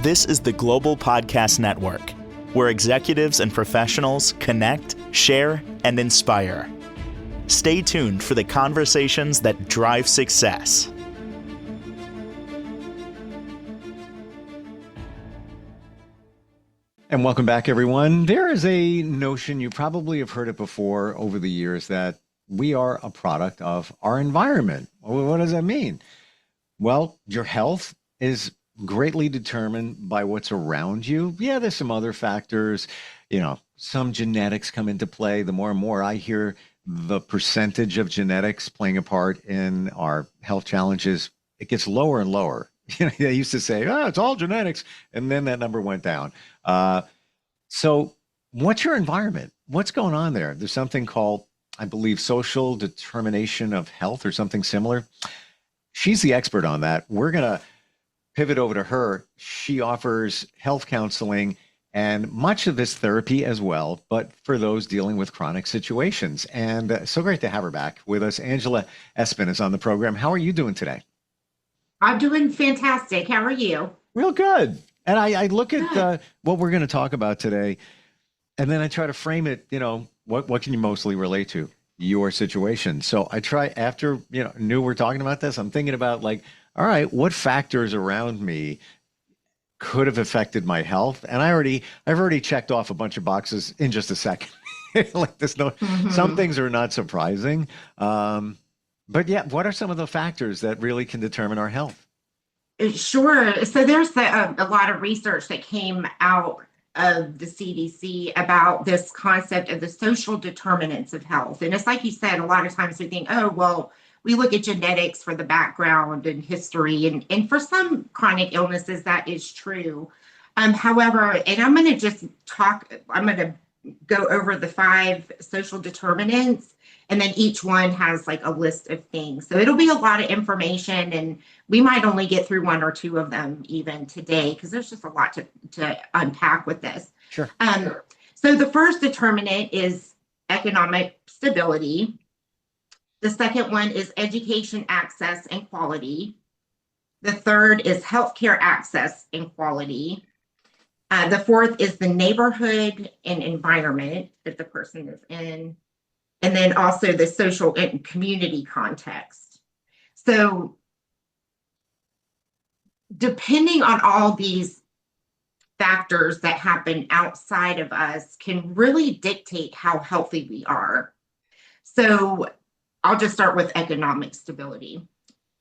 This is the Global Podcast Network, where executives and professionals connect, share, and inspire. Stay tuned for the conversations that drive success. And welcome back, everyone. There is a notion, you probably have heard it before over the years, that we are a product of our environment. Well, what does that mean? Well, your health is greatly determined by what's around you. Yeah, there's some other factors, some genetics come into play. The more and more I hear the percentage of genetics playing a part in our health challenges, it gets lower and lower. They used to say, it's all genetics. And then that number went down. So what's your environment? What's going on there? There's something called, I believe, social determination of health or something similar. She's the expert on that. We're going to pivot over to her. She offers health counseling and much of this therapy as well, but for those dealing with chronic situations. And so great to have her back with us. Angela Espin is on the program. How are you doing today? I'm doing fantastic. How are you? Real good. And I look at what we're going to talk about today, and then I try to frame it, what can you mostly relate to? Your situation. So I try, after, knew we're talking about this, I'm thinking about all right, what factors around me could have affected my health? And I've already checked off a bunch of boxes in just a second. Some things are not surprising. But yeah, what are some of the factors that really can determine our health? Sure. So there's a lot of research that came out of the CDC about this concept of the social determinants of health. And it's like you said, a lot of times we think, we look at genetics for the background and history. And for some chronic illnesses, that is true. However, and I'm going to go over the 5 social determinants, and then each one has a list of things. So it'll be a lot of information, and we might only get through 1 or 2 of them even today, because there's just a lot to unpack with this. Sure. So the first determinant is economic stability. The second one is education access and quality. The third is healthcare access and quality. The fourth is the neighborhood and environment that the person is in. And then also the social and community context. So depending on all these factors that happen outside of us can really dictate how healthy we are. So I'll just start with economic stability.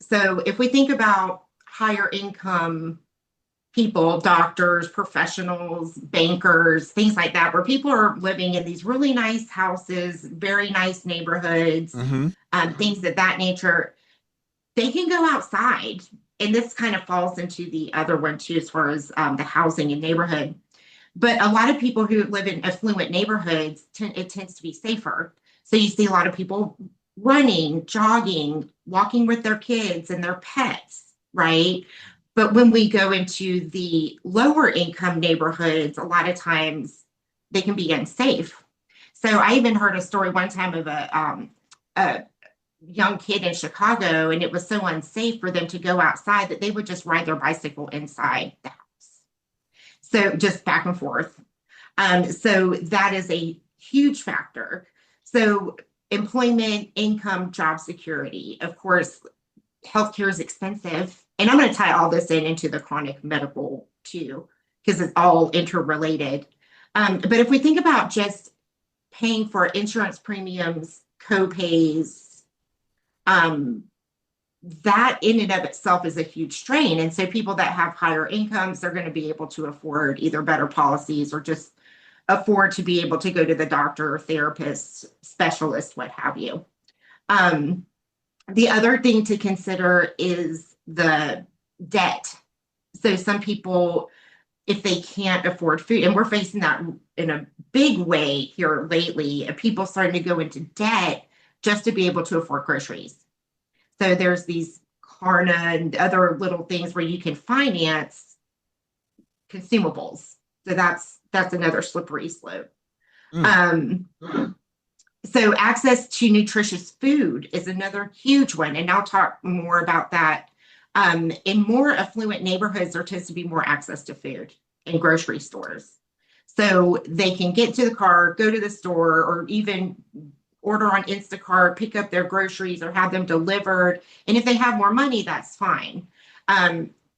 So if we think about higher income people, doctors, professionals, bankers, things like that, where people are living in these really nice houses, very nice neighborhoods, things of that nature, they can go outside. And this kind of falls into the other one too, as far as the housing and neighborhood. But a lot of people who live in affluent neighborhoods, it tends to be safer. So you see a lot of people running, jogging, walking with their kids and their pets, right? But when we go into the lower income neighborhoods, a lot of times they can be unsafe. So I even heard a story one time of a young kid in Chicago, and it was so unsafe for them to go outside that they would just ride their bicycle inside the house. So just back and forth. So that is a huge factor. So employment, income, job security. Of course, healthcare is expensive. And I'm going to tie all this into the chronic medical too, because it's all interrelated. But if we think about just paying for insurance premiums, co-pays, that in and of itself is a huge strain. And so people that have higher incomes, they're going to be able to afford either better policies or just afford to be able to go to the doctor, therapist, specialist, what have you. The other thing to consider is the debt. So some people, if they can't afford food, and we're facing that in a big way here lately, of people starting to go into debt just to be able to afford groceries. So there's these Klarna and other little things where you can finance consumables. So that's another slippery slope. So access to nutritious food is another huge one. And I'll talk more about that In more affluent neighborhoods, there tends to be more access to food in grocery stores. So they can get to the car, go to the store, or even order on Instacart, pick up their groceries or have them delivered. And if they have more money, that's fine.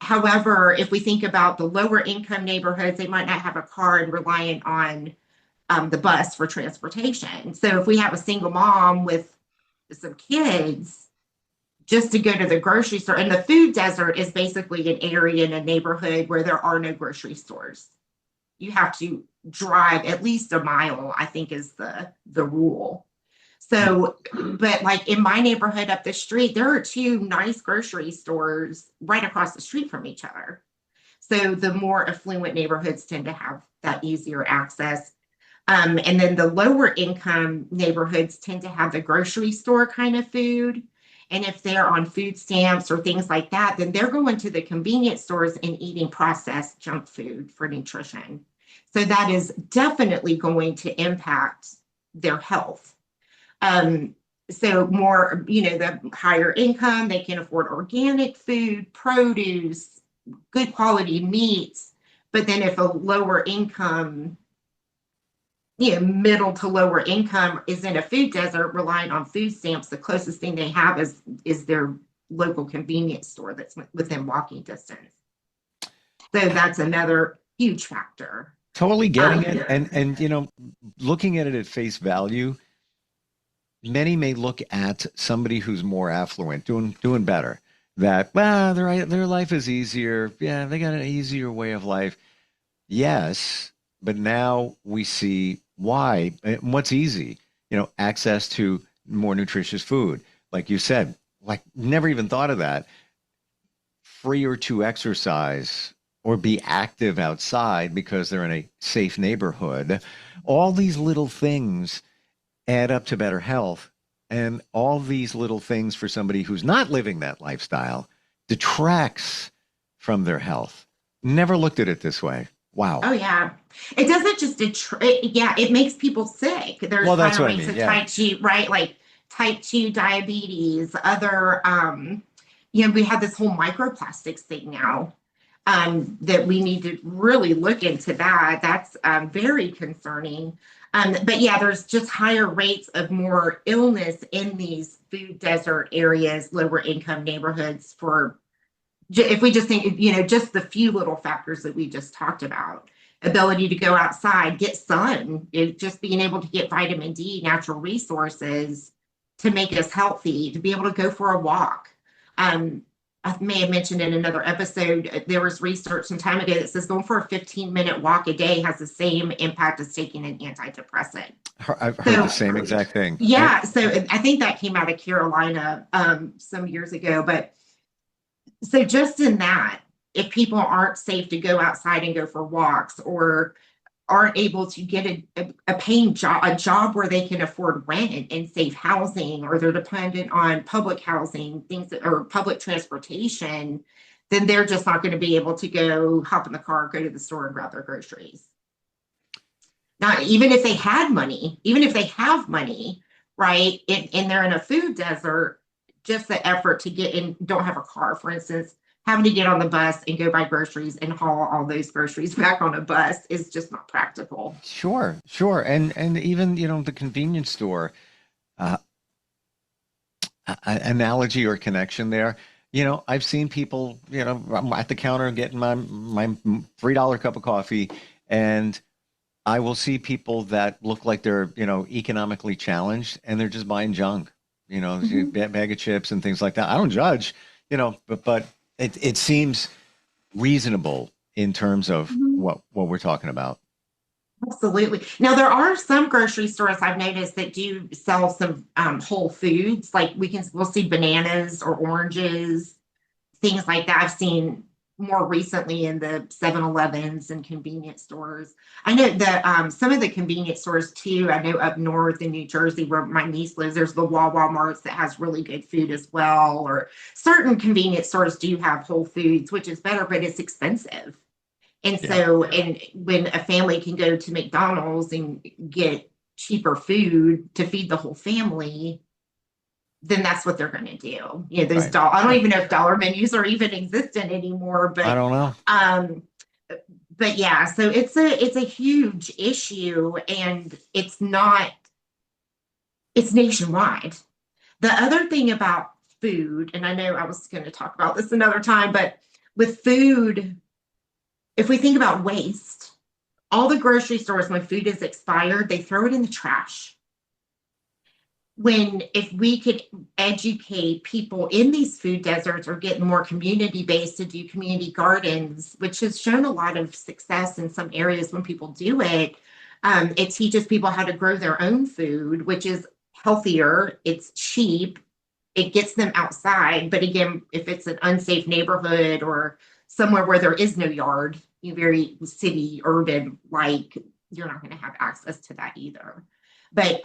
However, if we think about the lower income neighborhoods, they might not have a car and reliant on the bus for transportation. So if we have a single mom with some kids, just to go to the grocery store, and the food desert is basically an area in a neighborhood where there are no grocery stores. You have to drive at least a mile, I think is the rule. So, but like in my neighborhood up the street, there are two nice grocery stores right across the street from each other. So the more affluent neighborhoods tend to have that easier access. And then the lower income neighborhoods tend to have the grocery store kind of food. And if they're on food stamps or things like that, then they're going to the convenience stores and eating processed junk food for nutrition. So that is definitely going to impact their health. So more, the higher income, they can afford organic food, produce, good quality meats. But then if a lower income, middle to lower income is in a food desert relying on food stamps, the closest thing they have is their local convenience store that's within walking distance. So that's another huge factor. Totally getting it. And looking at it at face value, many may look at somebody who's more affluent, doing better, that, well, their life is easier. Yeah, they got an easier way of life. Yes, but now we see why. What's easy? Access to more nutritious food. Like you said, like never even thought of that. Freer to exercise or be active outside because they're in a safe neighborhood. All these little things add up to better health. And all these little things for somebody who's not living that lifestyle detracts from their health. Never looked at it this way. Wow. Oh yeah. It doesn't just it makes people sick. There's that's higher what I rates mean. of Yeah. type 2, right? Like type 2 diabetes, other we have this whole microplastics thing now. That we need to really look into that. That's very concerning. But yeah, there's just higher rates of more illness in these food desert areas, lower income neighborhoods if we just think, just the few little factors that we just talked about, ability to go outside, get sun, just being able to get vitamin D, natural resources to make us healthy, to be able to go for a walk. I may have mentioned in another episode, there was research some time ago that says going for a 15-minute walk a day has the same impact as taking an antidepressant. I've heard the same exact thing. Yeah. So I think that came out of Carolina some years ago. But so just in that, if people aren't safe to go outside and go for walks or aren't able to get a paying job, a job where they can afford rent and safe housing, or they're dependent on public housing, or public transportation, then they're just not going to be able to go hop in the car, go to the store and grab their groceries. Now, even if they have money, right, and they're in a food desert, just the effort to get in, don't have a car, for instance, having to get on the bus and go buy groceries and haul all those groceries back on a bus is just not practical. Sure. And even, the convenience store, analogy or connection there. I've seen people, I'm at the counter getting my $3 cup of coffee, and I will see people that look like they're, economically challenged, and they're just buying junk, bag of chips and things like that. I don't judge, but it seems reasonable in terms of what we're talking about. Absolutely. Now, there are some grocery stores I've noticed that do sell some whole foods. Like we'll see bananas or oranges, things like that. I've seen more recently in the 7-Elevens and convenience stores. I know that some of the convenience stores too, I know up north in New Jersey where my niece lives, there's the Wawa Marts that has really good food as well, or certain convenience stores do have Whole Foods, which is better, but it's expensive. And so, and when a family can go to McDonald's and get cheaper food to feed the whole family, then that's what they're going to do. You know, those Right. I don't even know if dollar menus are even existent anymore, I don't know. but yeah, so it's a huge issue, and it's nationwide. The other thing about food, and I know I was going to talk about this another time, but with food, if we think about waste, all the grocery stores, when food is expired, they throw it in the trash. If we could educate people in these food deserts, or get more community based to do community gardens, which has shown a lot of success in some areas when people do it. It teaches people how to grow their own food, which is healthier, it's cheap, it gets them outside. But again, if it's an unsafe neighborhood or somewhere where there is no yard, you very city urban, like, you're not going to have access to that either. But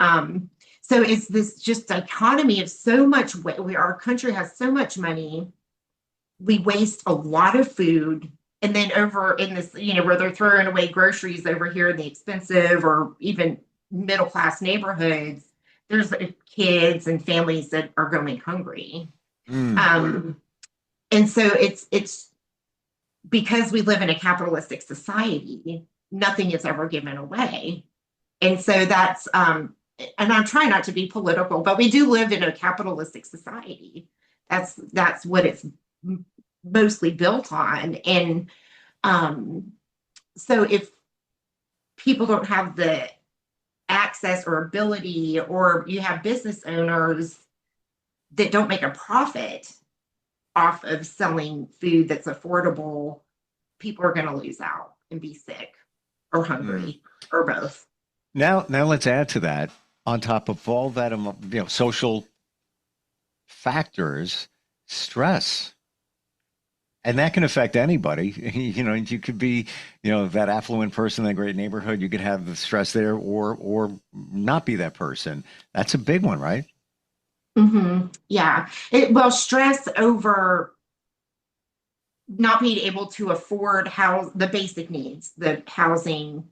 so it's this just dichotomy of so much our country has so much money, we waste a lot of food, and then over in this, where they're throwing away groceries over here in the expensive or even middle class neighborhoods, there's kids and families that are going hungry. And so it's because we live in a capitalistic society, nothing is ever given away. And so that's and I'm trying not to be political, but we do live in a capitalistic society. That's what it's mostly built on. And so if people don't have the access or ability, or you have business owners that don't make a profit off of selling food that's affordable, people are going to lose out and be sick or hungry or both. Now let's add to that, on top of all that, social factors, stress. And that can affect anybody. You could be, that affluent person in a great neighborhood. You could have the stress there, or not be that person. That's a big one, right? Mm-hmm. Yeah. Stress over not being able to afford the basic needs, the housing,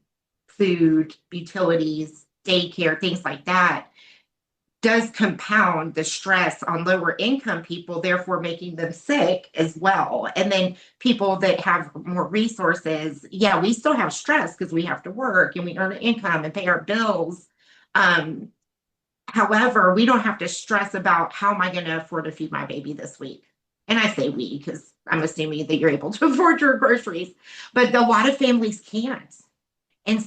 food, utilities, daycare, things like that, does compound the stress on lower income people, therefore making them sick as well. And then people that have more resources, yeah, we still have stress because we have to work and we earn an income and pay our bills. However, we don't have to stress about how am I going to afford to feed my baby this week. And I say we because I'm assuming that you're able to afford your groceries, but a lot of families can't. And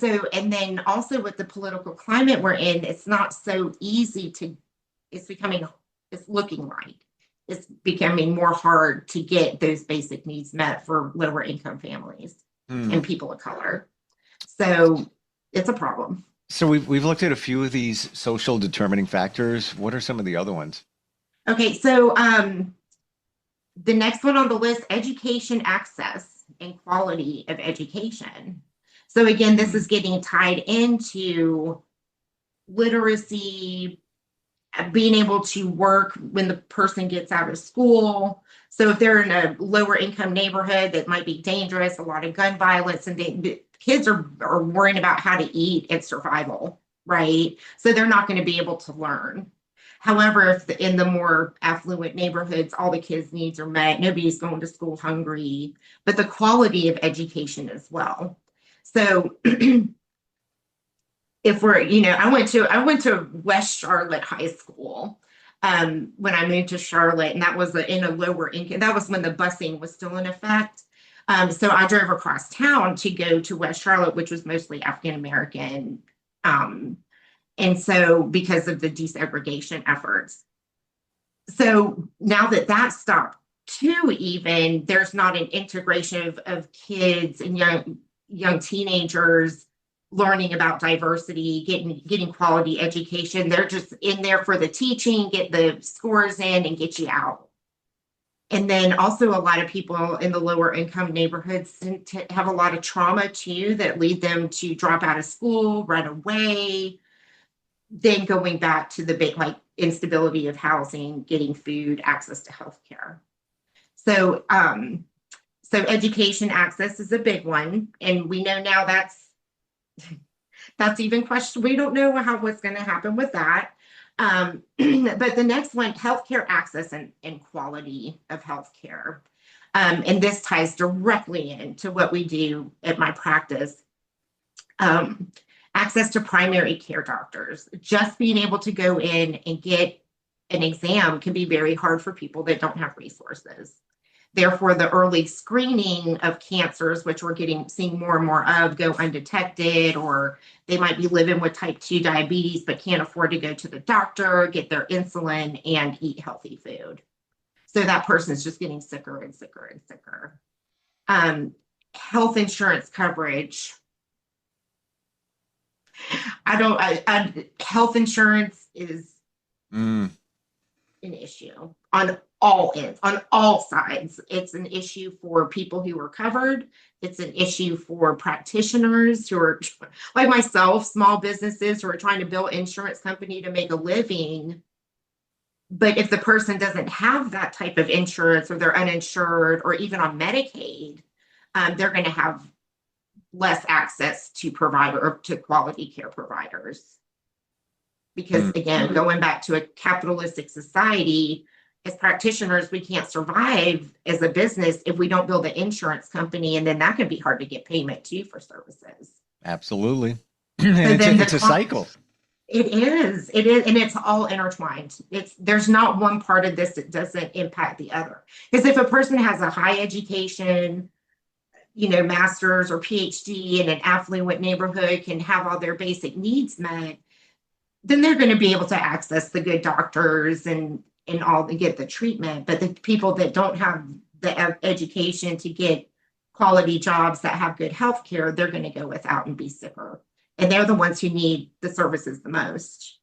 then also with the political climate we're in, it's not so easy it's looking like it's becoming more hard to get those basic needs met for lower income families and people of color. So it's a problem. So we've looked at a few of these social determining factors. What are some of the other ones? Okay, so the next one on the list, education access and quality of education. So again, this is getting tied into literacy, being able to work when the person gets out of school. So if they're in a lower income neighborhood that might be dangerous, a lot of gun violence, and the kids are worrying about how to eat and survival, right? So they're not going to be able to learn. However, if in the more affluent neighborhoods, all the kids' needs are met, nobody's going to school hungry, but the quality of education as well. So if we're, I went to West Charlotte High School when I moved to Charlotte, and that was in a lower income. That was when the busing was still in effect. So I drove across town to go to West Charlotte, which was mostly African American. And so because of the desegregation efforts. So now that stopped too, even there's not an integration of kids and young teenagers learning about diversity, getting quality education. They're just in there for the teaching, get the scores in and get you out. And then also a lot of people in the lower income neighborhoods tend to have a lot of trauma too, that lead them to drop out of school, run away, then going back to the instability of housing, getting food, access to healthcare. So education access is a big one. And we know now that's even question. We don't know what's going to happen with that. But the next one, healthcare access and quality of healthcare. And this ties directly into what we do at my practice. Access to primary care doctors. Just being able to go in and get an exam can be very hard for people that don't have resources. Therefore, the early screening of cancers, which we're seeing more and more of, go undetected, or they might be living with type 2 diabetes but can't afford to go to the doctor, get their insulin, and eat healthy food. So that person is just getting sicker and sicker and sicker. Health insurance coverage. Health insurance is an issue on all ends, on all sides. It's an issue for people who are covered. It's an issue for practitioners who are like myself, small businesses who are trying to build an insurance company to make a living. But if the person doesn't have that type of insurance, or they're uninsured, or even on Medicaid, they're going to have less access to provider or to quality care providers. Because again, going back to a capitalistic society, as practitioners, we can't survive as a business if we don't build an insurance company, and then that can be hard to get payment too for services. Absolutely. It's a cycle. It is, and it's all intertwined. There's not one part of this that doesn't impact the other. Because if a person has a high education, master's or PhD in an affluent neighborhood, can have all their basic needs met, then they're going to be able to access the good doctors and all to get the treatment. But the people that don't have the education to get quality jobs that have good health care, they're going to go without and be sicker. And they're the ones who need the services the most.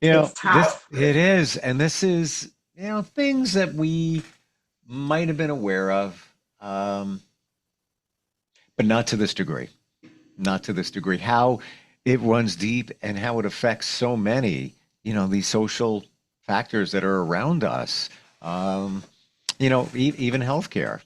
It's tough. It is. And this is, things that we might have been aware of, but not to this degree. Not to this degree. How it runs deep and how it affects so many, these social factors that are around us, even healthcare.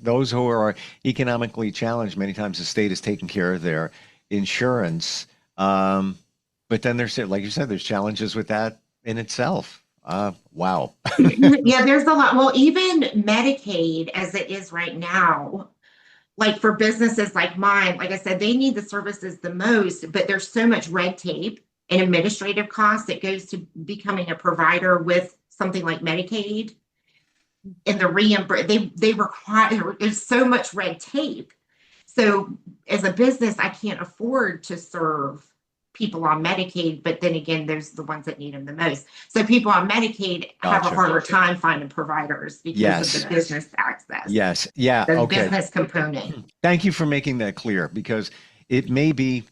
Those who are economically challenged, many times the state is taking care of their insurance. But then there's, like you said, there's challenges with that in itself. Wow. Yeah, there's a lot. Well, even Medicaid as it is right now, like for businesses like mine, like I said, they need the services the most, but there's so much red tape and administrative costs that goes to becoming a provider with something like Medicaid. And the reimbursement, they require, there's so much red tape. So as a business, I can't afford to serve people on Medicaid, but then again, there's the ones that need them the most. So people on Medicaid have a harder time finding providers because of the business access. Yes. Yeah. The business component. Thank you for making that clear, because it may be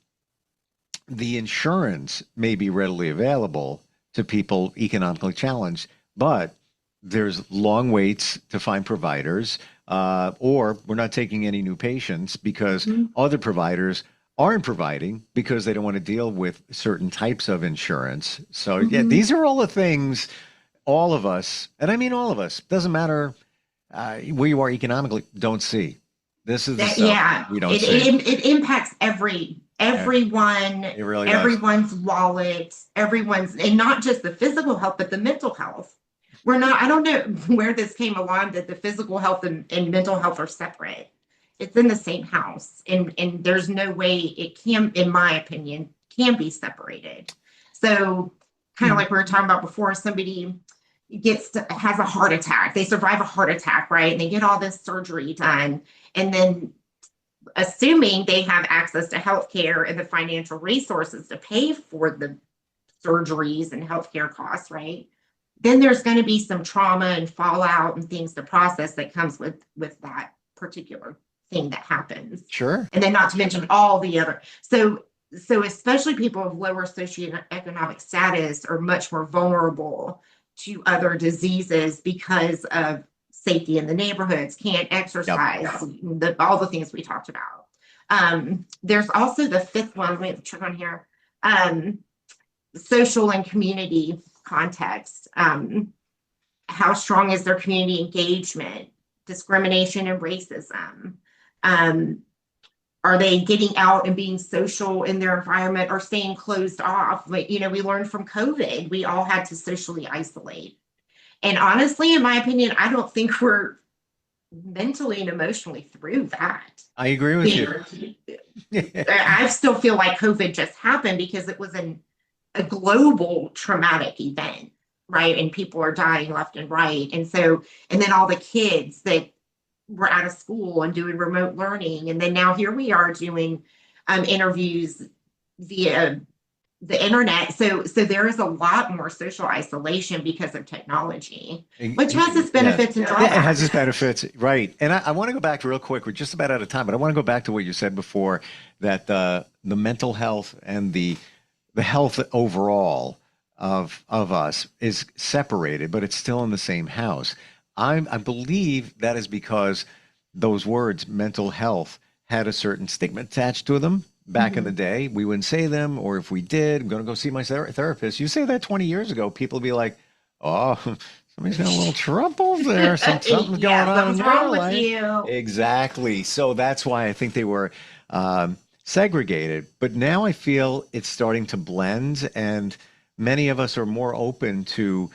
the insurance may be readily available to people economically challenged, but there's long waits to find providers, or we're not taking any new patients because other providers aren't providing because they don't want to deal with certain types of insurance. So yeah, these are all the things all of us, and I mean all of us, doesn't matter where you are economically, don't see. This is the stuff we don't see. It impacts everyone, it really everyone's wallet, and not just the physical health, but the mental health. I don't know where this came along, that the physical health and mental health are separate. It's in the same house, and there's no way it can, in my opinion, can be separated. So kind of like we were talking about before, somebody has a heart attack, they survive a heart attack, right? And they get all this surgery done. And then assuming they have access to healthcare and the financial resources to pay for the surgeries and healthcare costs, right? Then there's going to be some trauma and fallout and things to process that comes with that particular thing that happens. Sure. And then not to mention all the other. So especially people of lower socioeconomic status are much more vulnerable to other diseases because of safety in the neighborhoods, can't exercise, all the things we talked about. There's also the fifth one, we have to check on here, social and community context. How strong is their community engagement, discrimination and racism? Are they getting out and being social in their environment or staying closed off? Like, we learned from COVID, we all had to socially isolate. And honestly, in my opinion, I don't think we're mentally and emotionally through that. I agree with you. I still feel like COVID just happened because it was a global traumatic event, right? And people are dying left and right. And then all the kids that were out of school and doing remote learning. And then now here we are doing interviews via the internet. So there is a lot more social isolation because of technology, which has its benefits and drawbacks. Yeah, it has its benefits, right. And I want to go back real quick. We're just about out of time, but I want to go back to what you said before, that the mental health and the health overall of us is separated, but it's still in the same house. I believe that is because those words, mental health, had a certain stigma attached to them. Back in the day, we wouldn't say them, or if we did, I'm going to go see my therapist. You say that 20 years ago, people would be like, oh, somebody's got a little trouble there. Something's going on in their life. You. Exactly. So that's why I think they were segregated. But now I feel it's starting to blend, and many of us are more open to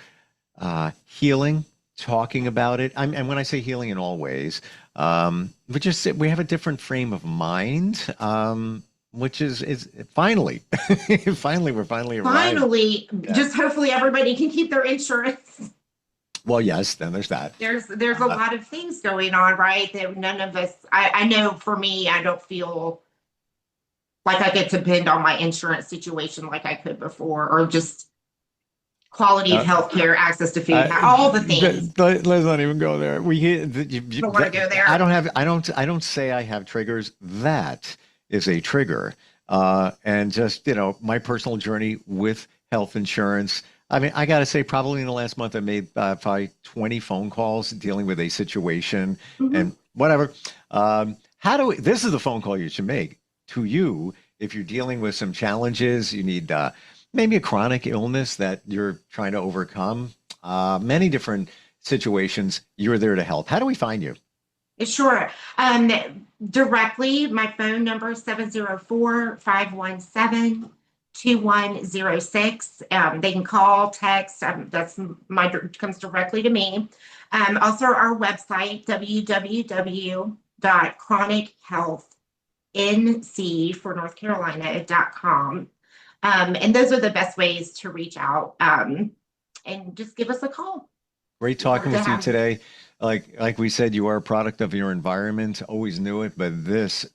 healing, talking about it. And when I say healing, in all ways, we have a different frame of mind. Which is finally, we're finally arrived. Finally, just hopefully everybody can keep their insurance. Well, yes, then there's that. There's a lot of things going on, right? That none of us, I know for me, I don't feel like I get to depend on my insurance situation like I could before, or just quality of healthcare, access to food, all the things. Let's not even go there. You don't want to go there. I don't say I have triggers. That is a trigger. And just, my personal journey with health insurance. I mean, I got to say, probably in the last month, I made probably 20 phone calls dealing with a situation and whatever. This is the phone call you should make to you if you're dealing with some challenges. You need maybe a chronic illness that you're trying to overcome. Many different situations. You're there to help. How do we find you? Sure. Directly, my phone number is 704-517-2106. They can call, text. Comes directly to me. Also, our website, www.chronichealthnc for North Carolina.com. And those are the best ways to reach out. And just give us a call. Great talking with you today. Like we said, you are a product of your environment. Always knew it, but this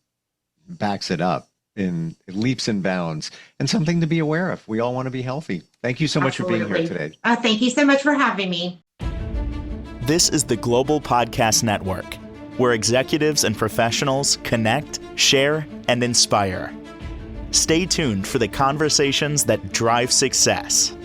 backs it up in leaps and bounds, and something to be aware of. We all want to be healthy. Thank you so much for being here today. Thank you so much for having me. This is the Global Podcast Network, where executives and professionals connect, share, and inspire. Stay tuned for the conversations that drive success.